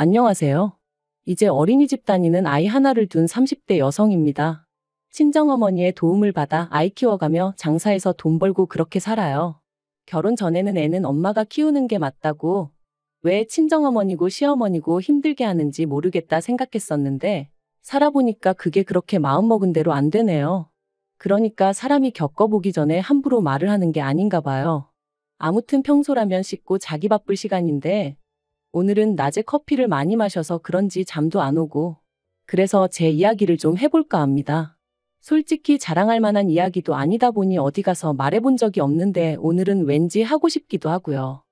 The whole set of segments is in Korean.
안녕하세요. 이제 어린이집 다니는 아이 하나를 둔 30대 여성입니다. 친정어머니의 도움을 받아 아이 키워가며 장사해서 돈 벌고 그렇게 살아요. 결혼 전에는 애는 엄마가 키우는 게 맞다고, 왜 친정어머니고 시어머니고 힘들게 하는지 모르겠다 생각했었는데, 살아보니까 그게 그렇게 마음먹은 대로 안 되네요. 그러니까 사람이 겪어보기 전에 함부로 말을 하는 게 아닌가 봐요. 아무튼 평소라면 씻고 자기 바쁠 시간인데, 오늘은 낮에 커피를 많이 마셔서 그런지 잠도 안 오고, 그래서 제 이야기를 좀 해볼까 합니다. 솔직히 자랑할 만한 이야기도 아니다 보니 어디 가서 말해본 적이 없는데 오늘은 왠지 하고 싶기도 하고요.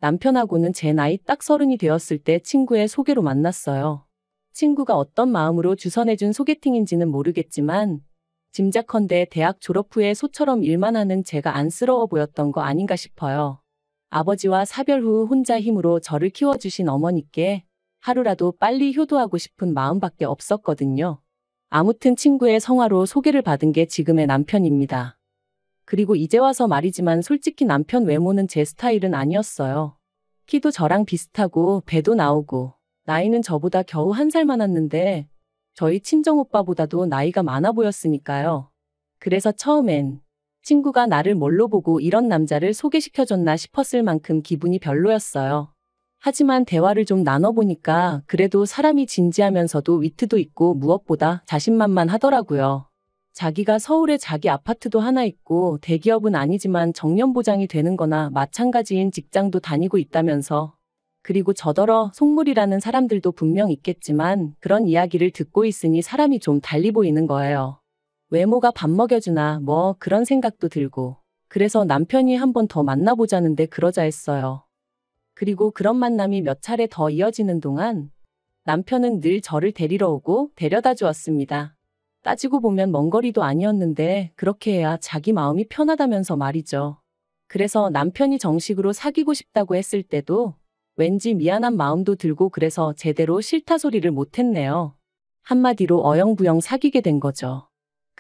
남편하고는 제 나이 딱 30이 되었을 때 친구의 소개로 만났어요. 친구가 어떤 마음으로 주선해준 소개팅인지는 모르겠지만, 짐작컨대 대학 졸업 후에 소처럼 일만 하는 제가 안쓰러워 보였던 거 아닌가 싶어요. 아버지와 사별 후 혼자 힘으로 저를 키워주신 어머니께 하루라도 빨리 효도하고 싶은 마음밖에 없었거든요. 아무튼 친구의 성화로 소개를 받은 게 지금의 남편입니다. 그리고 이제 와서 말이지만 솔직히 남편 외모는 제 스타일은 아니었어요. 키도 저랑 비슷하고 배도 나오고 나이는 저보다 겨우 1살 많았는데 저희 친정오빠보다도 나이가 많아 보였으니까요. 그래서 처음엔 친구가 나를 뭘로 보고 이런 남자를 소개시켜줬나 싶었을 만큼 기분이 별로였어요. 하지만 대화를 좀 나눠보니까 그래도 사람이 진지하면서도 위트도 있고 무엇보다 자신만만하더라고요. 자기가 서울에 자기 아파트도 하나 있고 대기업은 아니지만 정년보장이 되는 거나 마찬가지인 직장도 다니고 있다면서, 그리고 저더러 속물이라는 사람들도 분명 있겠지만 그런 이야기를 듣고 있으니 사람이 좀 달리 보이는 거예요. 외모가 밥 먹여주나 뭐 그런 생각도 들고, 그래서 남편이 한 번 더 만나보자는데 그러자 했어요. 그리고 그런 만남이 몇 차례 더 이어지는 동안 남편은 늘 저를 데리러 오고 데려다 주었습니다. 따지고 보면 먼 거리도 아니었는데 그렇게 해야 자기 마음이 편하다면서 말이죠. 그래서 남편이 정식으로 사귀고 싶다고 했을 때도 왠지 미안한 마음도 들고 그래서 제대로 싫다 소리를 못했네요. 한마디로 어영부영 사귀게 된 거죠.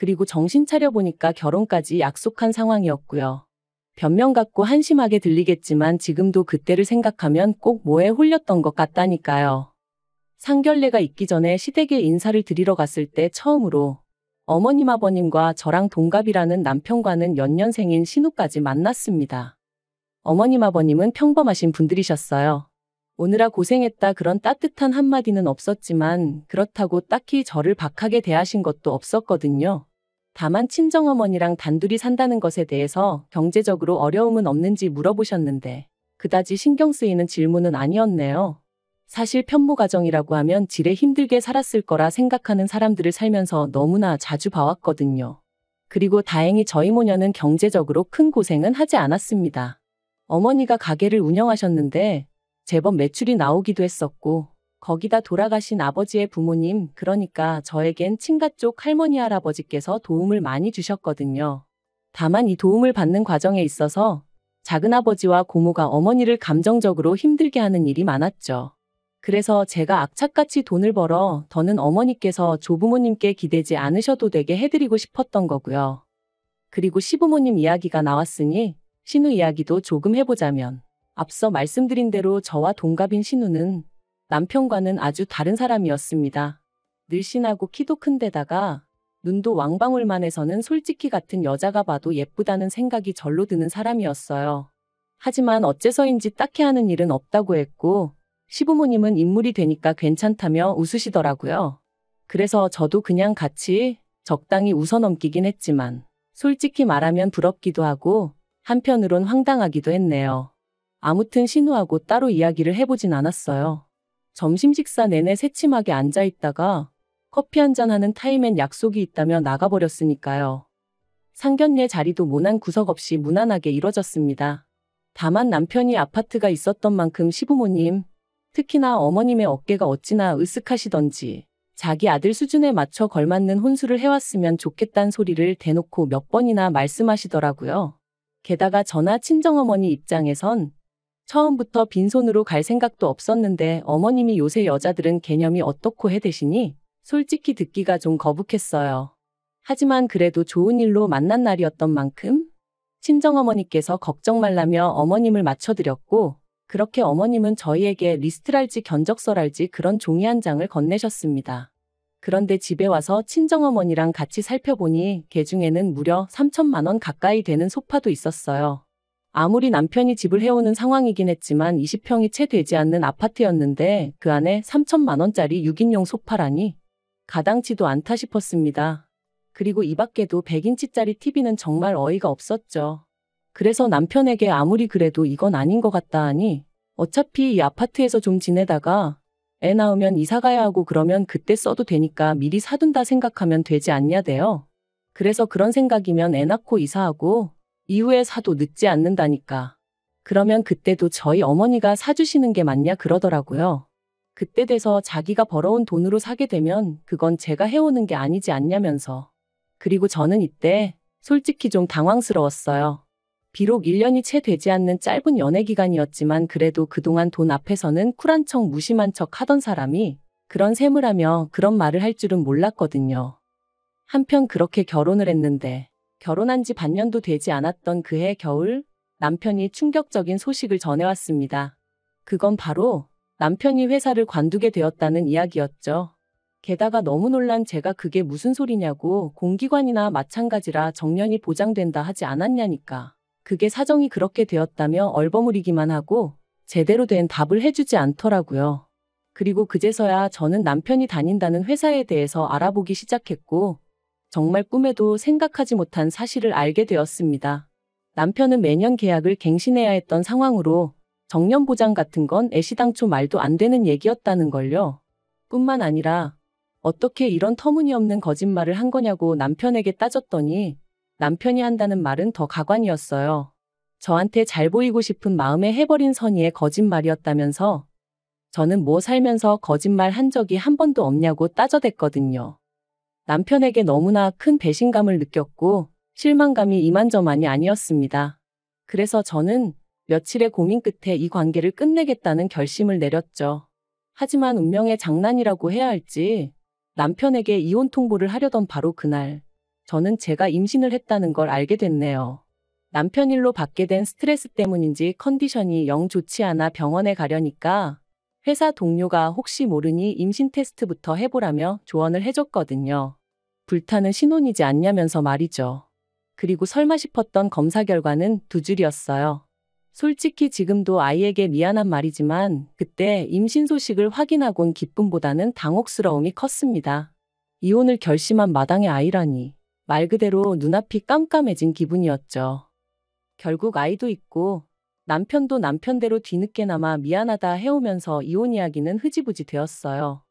그리고 정신 차려보니까 결혼까지 약속한 상황이었고요. 변명 같고 한심하게 들리겠지만 지금도 그때를 생각하면 꼭 뭐에 홀렸던 것 같다니까요. 상견례가 있기 전에 시댁에 인사를 드리러 갔을 때 처음으로 어머님 아버님과 저랑 동갑이라는 남편과는 연년생인 신우까지 만났습니다. 어머님 아버님은 평범하신 분들이셨어요. 오느라 고생했다 그런 따뜻한 한마디는 없었지만 그렇다고 딱히 저를 박하게 대하신 것도 없었거든요. 다만 친정어머니랑 단둘이 산다는 것에 대해서 경제적으로 어려움은 없는지 물어보셨는데 그다지 신경 쓰이는 질문은 아니었네요. 사실 편모 가정이라고 하면 지레 힘들게 살았을 거라 생각하는 사람들을 살면서 너무나 자주 봐왔거든요. 그리고 다행히 저희 모녀는 경제적으로 큰 고생은 하지 않았습니다. 어머니가 가게를 운영하셨는데 제법 매출이 나오기도 했었고, 거기다 돌아가신 아버지의 부모님, 그러니까 저에겐 친가 쪽 할머니 할아버지께서 도움을 많이 주셨거든요. 다만 이 도움을 받는 과정에 있어서 작은아버지와 고모가 어머니를 감정적으로 힘들게 하는 일이 많았죠. 그래서 제가 악착같이 돈을 벌어 더는 어머니께서 조부모님께 기대지 않으셔도 되게 해드리고 싶었던 거고요. 그리고 시부모님 이야기가 나왔으니 신우 이야기도 조금 해보자면, 앞서 말씀드린 대로 저와 동갑인 신우는 남편과는 아주 다른 사람이었습니다. 늘씬하고 키도 큰 데다가 눈도 왕방울만 해서는 솔직히 같은 여자가 봐도 예쁘다는 생각이 절로 드는 사람이었어요. 하지만 어째서인지 딱히 하는 일은 없다고 했고, 시부모님은 인물이 되니까 괜찮다며 웃으시더라고요. 그래서 저도 그냥 같이 적당히 웃어넘기긴 했지만 솔직히 말하면 부럽기도 하고 한편으론 황당하기도 했네요. 아무튼 신우하고 따로 이야기를 해보진 않았어요. 점심 식사 내내 새침하게 앉아있다가 커피 한잔 하는 타임엔 약속이 있다며 나가버렸으니까요. 상견례 자리도 모난 구석 없이 무난하게 이뤄졌습니다. 다만 남편이 아파트가 있었던 만큼 시부모님, 특히나 어머님의 어깨가 어찌나 으쓱하시던지 자기 아들 수준에 맞춰 걸맞는 혼수를 해왔으면 좋겠단 소리를 대놓고 몇 번이나 말씀하시더라고요. 게다가 저나 친정어머니 입장에선 처음부터 빈손으로 갈 생각도 없었는데 어머님이 요새 여자들은 개념이 어떻고 해대시니 솔직히 듣기가 좀 거북했어요. 하지만 그래도 좋은 일로 만난 날이었던 만큼 친정어머니께서 걱정 말라며 어머님을 맞춰드렸고, 그렇게 어머님은 저희에게 리스트랄지 견적서랄지 그런 종이 한 장을 건네셨습니다. 그런데 집에 와서 친정어머니랑 같이 살펴보니 개 중에는 무려 3천만 원 가까이 되는 소파도 있었어요. 아무리 남편이 집을 해오는 상황이긴 했지만 20평이 채 되지 않는 아파트였는데 그 안에 3천만 원짜리 6인용 소파라니 가당치도 않다 싶었습니다. 그리고 이 밖에도 100인치짜리 TV는 정말 어이가 없었죠. 그래서 남편에게 아무리 그래도 이건 아닌 것 같다 하니 어차피 이 아파트에서 좀 지내다가 애 낳으면 이사 가야 하고 그러면 그때 써도 되니까 미리 사둔다 생각하면 되지 않냐대요. 그래서 그런 생각이면 애 낳고 이사하고 이후에 사도 늦지 않는다니까. 그러면 그때도 저희 어머니가 사주시는 게 맞냐 그러더라고요. 그때 돼서 자기가 벌어온 돈으로 사게 되면 그건 제가 해오는 게 아니지 않냐면서. 그리고 저는 이때 솔직히 좀 당황스러웠어요. 비록 1년이 채 되지 않는 짧은 연애 기간이었지만 그래도 그동안 돈 앞에서는 쿨한 척 무심한 척 하던 사람이 그런 셈을 하며 그런 말을 할 줄은 몰랐거든요. 한편 그렇게 결혼을 했는데 결혼한 지 반년도 되지 않았던 그해 겨울 남편이 충격적인 소식을 전해왔습니다. 그건 바로 남편이 회사를 관두게 되었다는 이야기였죠. 게다가 너무 놀란 제가 그게 무슨 소리냐고 공기관이나 마찬가지라 정년이 보장된다 하지 않았냐니까. 그게 사정이 그렇게 되었다며 얼버무리기만 하고 제대로 된 답을 해주지 않더라고요. 그리고 그제서야 저는 남편이 다닌다는 회사에 대해서 알아보기 시작했고 정말 꿈에도 생각하지 못한 사실을 알게 되었습니다. 남편은 매년 계약을 갱신해야 했던 상황으로 정년 보장 같은 건 애시당초 말도 안 되는 얘기였다는 걸요. 뿐만 아니라 어떻게 이런 터무니없는 거짓말을 한 거냐고 남편에게 따졌더니 남편이 한다는 말은 더 가관이었어요. 저한테 잘 보이고 싶은 마음에 해버린 선의의 거짓말이었다면서 저는 뭐 살면서 거짓말 한 적이 한 번도 없냐고 따져댔거든요. 남편에게 너무나 큰 배신감을 느꼈고 실망감이 이만저만이 아니었습니다. 그래서 저는 며칠의 고민 끝에 이 관계를 끝내겠다는 결심을 내렸죠. 하지만 운명의 장난이라고 해야 할지 남편에게 이혼 통보를 하려던 바로 그날 저는 제가 임신을 했다는 걸 알게 됐네요. 남편 일로 받게 된 스트레스 때문인지 컨디션이 영 좋지 않아 병원에 가려니까 회사 동료가 혹시 모르니 임신 테스트부터 해보라며 조언을 해줬거든요. 불타는 신혼이지 않냐면서 말이죠. 그리고 설마 싶었던 검사 결과는 2줄이었어요. 솔직히 지금도 아이에게 미안한 말이지만 그때 임신 소식을 확인하곤 기쁨보다는 당혹스러움이 컸습니다. 이혼을 결심한 마당의 아이라니 말 그대로 눈앞이 깜깜해진 기분이었죠. 결국 아이도 있고 남편도 남편대로 뒤늦게나마 미안하다 해오면서 이혼 이야기는 흐지부지 되었어요.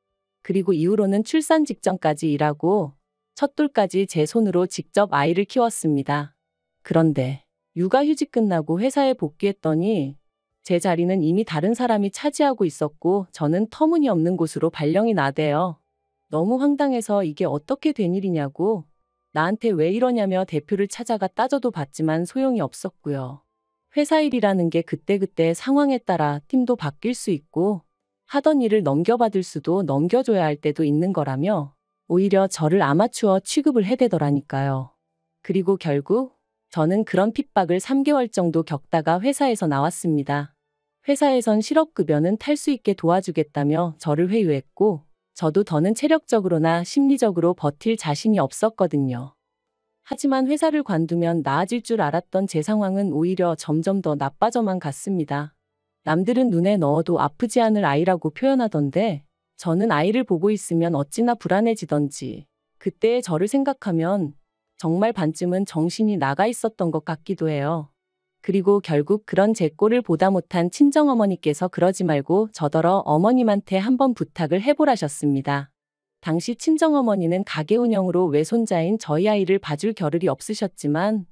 그리고 이후로는 출산 직전까지 일하고 첫돌까지 제 손으로 직접 아이를 키웠습니다. 그런데 육아휴직 끝나고 회사에 복귀했더니 제 자리는 이미 다른 사람이 차지하고 있었고 저는 터무니없는 곳으로 발령이 나대요. 너무 황당해서 이게 어떻게 된 일이냐고 나한테 왜 이러냐며 대표를 찾아가 따져도 봤지만 소용이 없었고요. 회사 일이라는 게 그때그때 상황에 따라 팀도 바뀔 수 있고 하던 일을 넘겨받을 수도 넘겨줘야 할 때도 있는 거라며 오히려 저를 아마추어 취급을 해대더라니까요. 그리고 결국 저는 그런 핍박을 3개월 정도 겪다가 회사에서 나왔습니다. 회사에선 실업급여는 탈 수 있게 도와주겠다며 저를 회유했고 저도 더는 체력적으로나 심리적으로 버틸 자신이 없었거든요. 하지만 회사를 관두면 나아질 줄 알았던 제 상황은 오히려 점점 더 나빠져만 갔습니다. 남들은 눈에 넣어도 아프지 않을 아이라고 표현하던데 저는 아이를 보고 있으면 어찌나 불안해지던지 그때의 저를 생각하면 정말 반쯤은 정신이 나가 있었던 것 같기도 해요. 그리고 결국 그런 제 꼴을 보다 못한 친정어머니께서 그러지 말고 저더러 어머님한테 한번 부탁을 해보라셨습니다. 당시 친정어머니는 가게 운영으로 외손자인 저희 아이를 봐줄 겨를이 없으셨지만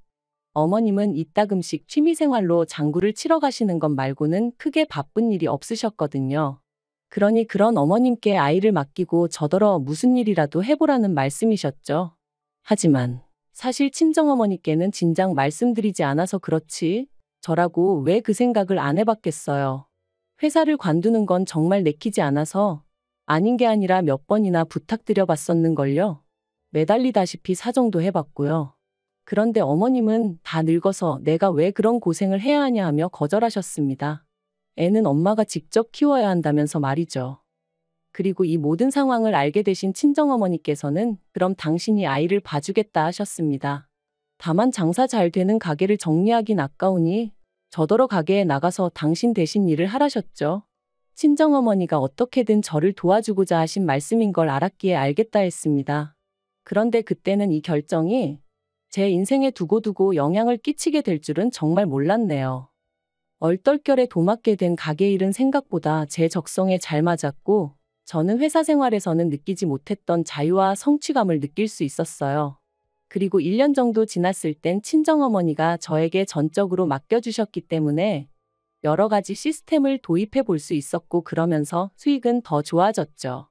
어머님은 이따금씩 취미생활로 장구를 치러 가시는 것 말고는 크게 바쁜 일이 없으셨거든요. 그러니 그런 어머님께 아이를 맡기고 저더러 무슨 일이라도 해보라는 말씀이셨죠. 하지만 사실 친정어머니께는 진작 말씀드리지 않아서 그렇지 저라고 왜 그 생각을 안 해봤겠어요. 회사를 관두는 건 정말 내키지 않아서 아닌 게 아니라 몇 번이나 부탁드려봤었는걸요. 매달리다시피 사정도 해봤고요. 그런데 어머님은 다 늙어서 내가 왜 그런 고생을 해야 하냐 하며 거절하셨습니다. 애는 엄마가 직접 키워야 한다면서 말이죠. 그리고 이 모든 상황을 알게 되신 친정어머니께서는 그럼 당신이 아이를 봐주겠다 하셨습니다. 다만 장사 잘 되는 가게를 정리하긴 아까우니 저더러 가게에 나가서 당신 대신 일을 하라셨죠. 친정어머니가 어떻게든 저를 도와주고자 하신 말씀인 걸 알았기에 알겠다 했습니다. 그런데 그때는 이 결정이 제 인생에 두고두고 영향을 끼치게 될 줄은 정말 몰랐네요. 얼떨결에 도맡게 된 가게 일은 생각보다 제 적성에 잘 맞았고 저는 회사 생활에서는 느끼지 못했던 자유와 성취감을 느낄 수 있었어요. 그리고 1년 정도 지났을 땐 친정어머니가 저에게 전적으로 맡겨주셨기 때문에 여러 가지 시스템을 도입해 볼 수 있었고 그러면서 수익은 더 좋아졌죠.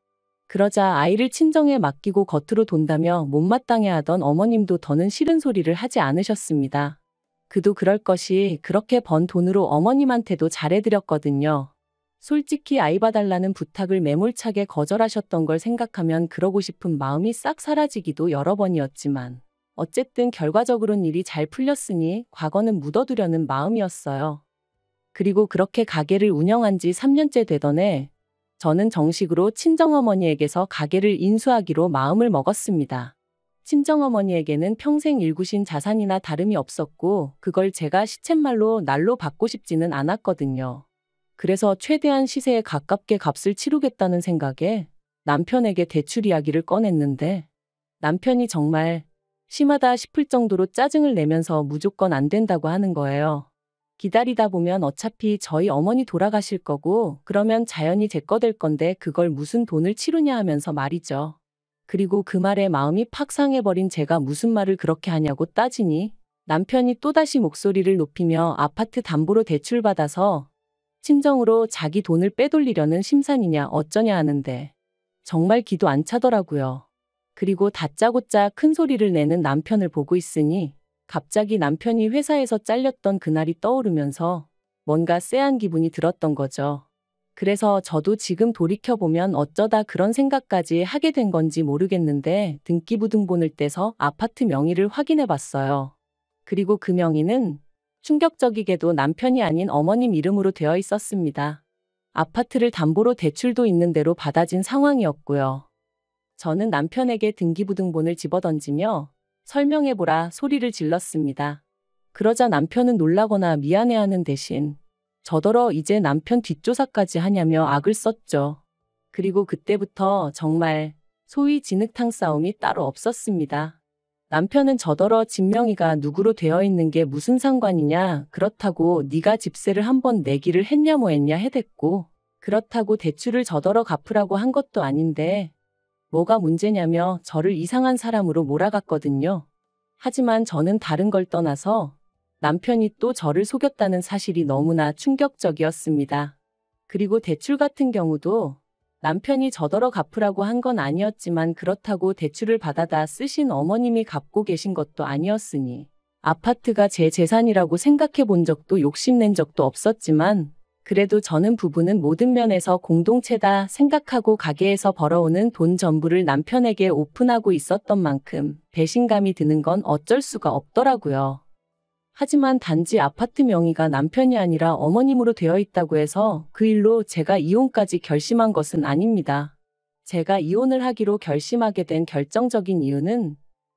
그러자 아이를 친정에 맡기고 겉으로 돈다며 못마땅해하던 어머님도 더는 싫은 소리를 하지 않으셨습니다. 그도 그럴 것이 그렇게 번 돈으로 어머님한테도 잘해드렸거든요. 솔직히 아이 봐달라는 부탁을 매몰차게 거절하셨던 걸 생각하면 그러고 싶은 마음이 싹 사라지기도 여러 번이었지만 어쨌든 결과적으로는 일이 잘 풀렸으니 과거는 묻어두려는 마음이었어요. 그리고 그렇게 가게를 운영한 지 3년째 되던 해 저는 정식으로 친정어머니에게서 가게를 인수하기로 마음을 먹었습니다. 친정어머니에게는 평생 일구신 자산이나 다름이 없었고 그걸 제가 시쳇말로 날로 받고 싶지는 않았거든요. 그래서 최대한 시세에 가깝게 값을 치르겠다는 생각에 남편에게 대출 이야기를 꺼냈는데 남편이 정말 심하다 싶을 정도로 짜증을 내면서 무조건 안 된다고 하는 거예요. 기다리다 보면 어차피 저희 어머니 돌아가실 거고 그러면 자연히 제 거 될 건데 그걸 무슨 돈을 치르냐 하면서 말이죠. 그리고 그 말에 마음이 팍 상해버린 제가 무슨 말을 그렇게 하냐고 따지니 남편이 또다시 목소리를 높이며 아파트 담보로 대출받아서 친정으로 자기 돈을 빼돌리려는 심산이냐 어쩌냐 하는데 정말 기도 안 차더라고요. 그리고 다짜고짜 큰 소리를 내는 남편을 보고 있으니 갑자기 남편이 회사에서 잘렸던 그날이 떠오르면서 뭔가 쎄한 기분이 들었던 거죠. 그래서 저도 지금 돌이켜보면 어쩌다 그런 생각까지 하게 된 건지 모르겠는데 등기부등본을 떼서 아파트 명의를 확인해 봤어요. 그리고 그 명의는 충격적이게도 남편이 아닌 어머님 이름으로 되어 있었습니다. 아파트를 담보로 대출도 있는 대로 받아진 상황이었고요. 저는 남편에게 등기부등본을 집어던지며 설명해보라 소리를 질렀습니다. 그러자 남편은 놀라거나 미안해하는 대신 저더러 이제 남편 뒷조사까지 하냐며 악을 썼죠. 그리고 그때부터 정말 소위 진흙탕 싸움이 따로 없었습니다. 남편은 저더러 집 명의가 누구로 되어 있는 게 무슨 상관이냐, 그렇다고 네가 집세를 한번 내기를 했냐 뭐 했냐 해댔고 그렇다고 대출을 저더러 갚으라고 한 것도 아닌데 뭐가 문제냐며 저를 이상한 사람으로 몰아갔거든요. 하지만 저는 다른 걸 떠나서 남편이 또 저를 속였다는 사실이 너무나 충격적이었습니다. 그리고 대출 같은 경우도 남편이 저더러 갚으라고 한 건 아니었지만 그렇다고 대출을 받아다 쓰신 어머님이 갚고 계신 것도 아니었으니 아파트가 제 재산이라고 생각해 본 적도 욕심낸 적도 없었지만 그래도 저는 부부는 모든 면에서 공동체다 생각하고 가게에서 벌어오는 돈 전부를 남편에게 오픈하고 있었던 만큼 배신감이 드는 건 어쩔 수가 없더라고요. 하지만 단지 아파트 명의가 남편이 아니라 어머님으로 되어 있다고 해서 그 일로 제가 이혼까지 결심한 것은 아닙니다. 제가 이혼을 하기로 결심하게 된 결정적인 이유는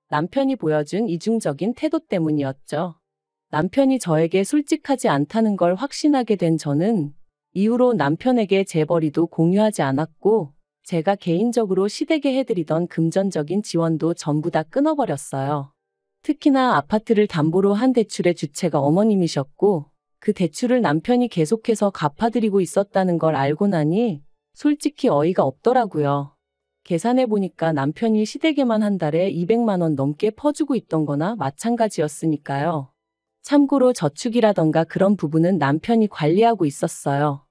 남편이 보여준 이중적인 태도 때문이었죠. 남편이 저에게 솔직하지 않다는 걸 확신하게 된 저는 이후로 남편에게 재벌이도 공유하지 않았고 제가 개인적으로 시댁에 해드리던 금전적인 지원도 전부 다 끊어버렸어요. 특히나 아파트를 담보로 한 대출의 주체가 어머님이셨고 그 대출을 남편이 계속해서 갚아드리고 있었다는 걸 알고 나니 솔직히 어이가 없더라고요. 계산해보니까 남편이 시댁에만 한 달에 200만 원 넘게 퍼주고 있던 거나 마찬가지였으니까요. 참고로 저축이라던가 그런 부분은 남편이 관리하고 있었어요.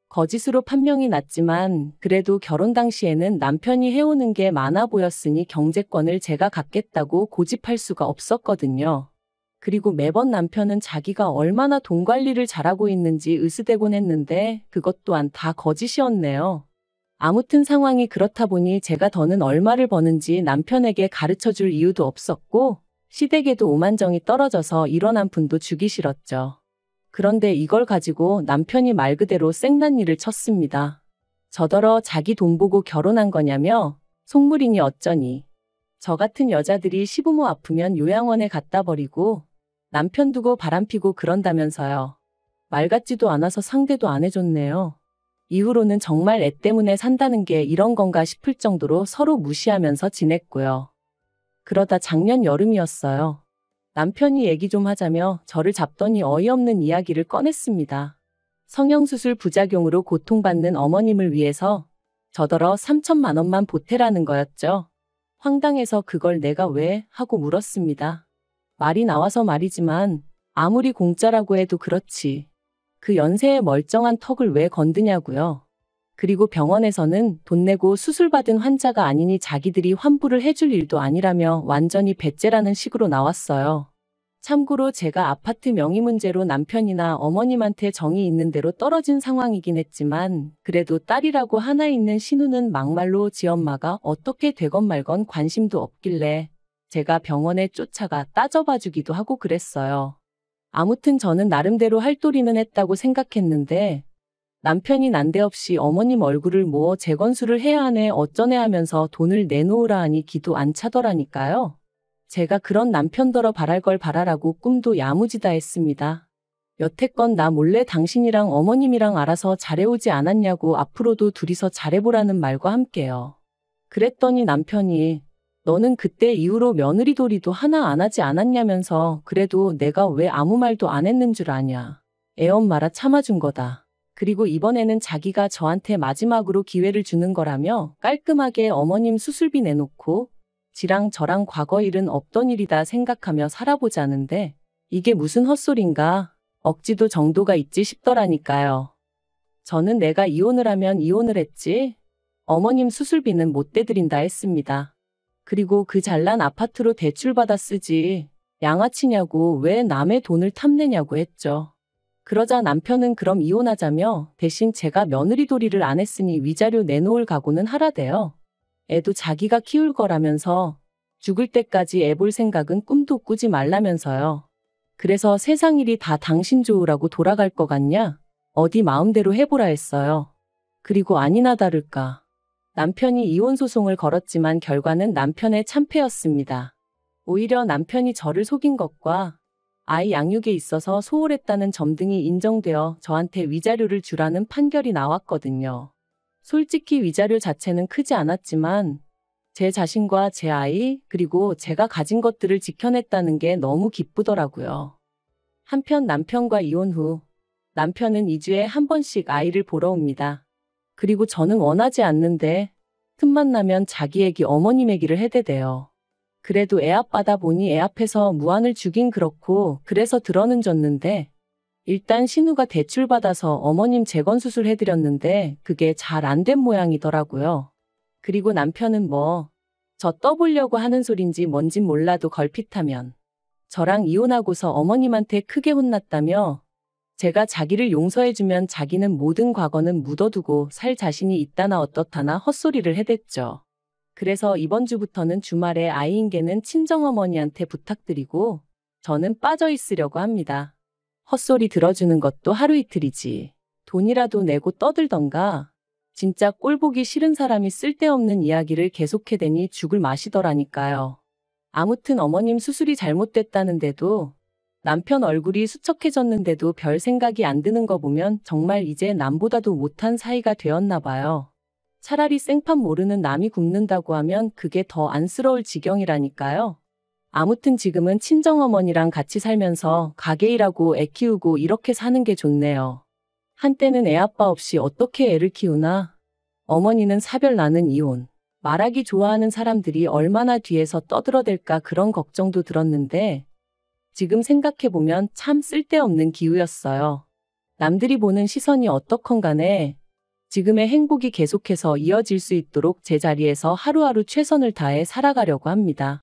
거짓으로 판명이 났지만 그래도 결혼 당시에는 남편이 해오는 게 많아 보였으니 경제권을 제가 갖겠다고 고집할 수가 없었거든요. 그리고 매번 남편은 자기가 얼마나 돈 관리를 잘하고 있는지 으스대곤 했는데 그것 또한 다 거짓이었네요. 아무튼 상황이 그렇다 보니 제가 더는 얼마를 버는지 남편에게 가르쳐줄 이유도 없었고 시댁에도 오만정이 떨어져서 이런 한 푼도 주기 싫었죠. 그런데 이걸 가지고 남편이 말 그대로 생난리를 쳤습니다. 저더러 자기 돈 보고 결혼한 거냐며 속물이니 어쩌니. 저 같은 여자들이 시부모 아프면 요양원에 갖다 버리고 남편 두고 바람피고 그런다면서요. 말 같지도 않아서 상대도 안 해줬네요. 이후로는 정말 애 때문에 산다는 게 이런 건가 싶을 정도로 서로 무시하면서 지냈고요. 그러다 작년 여름이었어요. 남편이 얘기 좀 하자며 저를 잡더니 어이없는 이야기를 꺼냈습니다. 성형수술 부작용으로 고통받는 어머님을 위해서 저더러 3천만 원만 보태라는 거였죠. 황당해서 그걸 내가 왜 하고 물었습니다. 말이 나와서 말이지만 아무리 공짜라고 해도 그렇지. 그 연세에 멀쩡한 턱을 왜 건드냐고요. 그리고 병원에서는 돈 내고 수술받은 환자가 아니니 자기들이 환부를 해줄 일도 아니라며 완전히 배째라는 식으로 나왔어요. 참고로 제가 아파트 명의 문제로 남편이나 어머님한테 정이 있는 대로 떨어진 상황이긴 했지만 그래도 딸이라고 하나 있는 신우는 막말로 지엄마가 어떻게 되건 말건 관심도 없길래 제가 병원에 쫓아가 따져봐주기도 하고 그랬어요. 아무튼 저는 나름대로 할 도리는 했다고 생각했는데 남편이 난데없이 어머님 얼굴을 뭐 재건수를 해야 하네 어쩌네 하면서 돈을 내놓으라 하니 기도 안 차더라니까요. 제가 그런 남편더러 바랄 걸 바라라고 꿈도 야무지다 했습니다. 여태껏 나 몰래 당신이랑 어머님이랑 알아서 잘해오지 않았냐고 앞으로도 둘이서 잘해보라는 말과 함께요. 그랬더니 남편이 너는 그때 이후로 며느리 도리도 하나 안 하지 않았냐면서 그래도 내가 왜 아무 말도 안 했는 줄 아냐. 애엄마라 참아준 거다. 그리고 이번에는 자기가 저한테 마지막으로 기회를 주는 거라며 깔끔하게 어머님 수술비 내놓고 지랑 저랑 과거 일은 없던 일이다 생각하며 살아보자는데 이게 무슨 헛소린가. 억지도 정도가 있지 싶더라니까요. 저는 내가 이혼을 하면 이혼을 했지 어머님 수술비는 못 대드린다 했습니다. 그리고 그 잘난 아파트로 대출받아 쓰지 양아치냐고 왜 남의 돈을 탐내냐고 했죠. 그러자 남편은 그럼 이혼하자며 대신 제가 며느리 도리를 안 했으니 위자료 내놓을 각오는 하라대요. 애도 자기가 키울 거라면서 죽을 때까지 애 볼 생각은 꿈도 꾸지 말라면서요. 그래서 세상 일이 다 당신 좋으라고 돌아갈 것 같냐? 어디 마음대로 해보라 했어요. 그리고 아니나 다를까. 남편이 이혼 소송을 걸었지만 결과는 남편의 참패였습니다. 오히려 남편이 저를 속인 것과 아이 양육에 있어서 소홀했다는 점 등이 인정되어 저한테 위자료를 주라는 판결이 나왔거든요. 솔직히 위자료 자체는 크지 않았지만 제 자신과 제 아이 그리고 제가 가진 것들을 지켜냈다는 게 너무 기쁘더라고요. 한편 남편과 이혼 후 남편은 2주에 한 번씩 아이를 보러 옵니다. 그리고 저는 원하지 않는데 틈만 나면 자기 애기 어머님 애기를 해대대요. 그래도 애 아빠다 보니 애 앞에서 무안을 주긴 그렇고 그래서 들어는 줬는데 일단 신우가 대출받아서 어머님 재건수술 해드렸는데 그게 잘 안 된 모양이더라고요. 그리고 남편은 뭐 저 떠보려고 하는 소린지 뭔진 몰라도 걸핏하면 저랑 이혼하고서 어머님한테 크게 혼났다며 제가 자기를 용서해주면 자기는 모든 과거는 묻어두고 살 자신이 있다나 어떻다나 헛소리를 해댔죠. 그래서 이번 주부터는 주말에 아이인계는 친정어머니한테 부탁드리고 저는 빠져있으려고 합니다. 헛소리 들어주는 것도 하루 이틀이지. 돈이라도 내고 떠들던가. 진짜 꼴보기 싫은 사람이 쓸데없는 이야기를 계속해대니 죽을 맛이더라니까요. 아무튼 어머님 수술이 잘못됐다는데도 남편 얼굴이 수척해졌는데도 별 생각이 안 드는 거 보면 정말 이제 남보다도 못한 사이가 되었나 봐요. 차라리 생판 모르는 남이 굶는다고 하면 그게 더 안쓰러울 지경이라니까요. 아무튼 지금은 친정어머니랑 같이 살면서 가게 일하고 애 키우고 이렇게 사는 게 좋네요. 한때는 애 아빠 없이 어떻게 애를 키우나? 어머니는 사별 나는 이혼. 말하기 좋아하는 사람들이 얼마나 뒤에서 떠들어댈까 그런 걱정도 들었는데 지금 생각해보면 참 쓸데없는 기우였어요. 남들이 보는 시선이 어떻건 간에 지금의 행복이 계속해서 이어질 수 있도록 제 자리에서 하루하루 최선을 다해 살아가려고 합니다.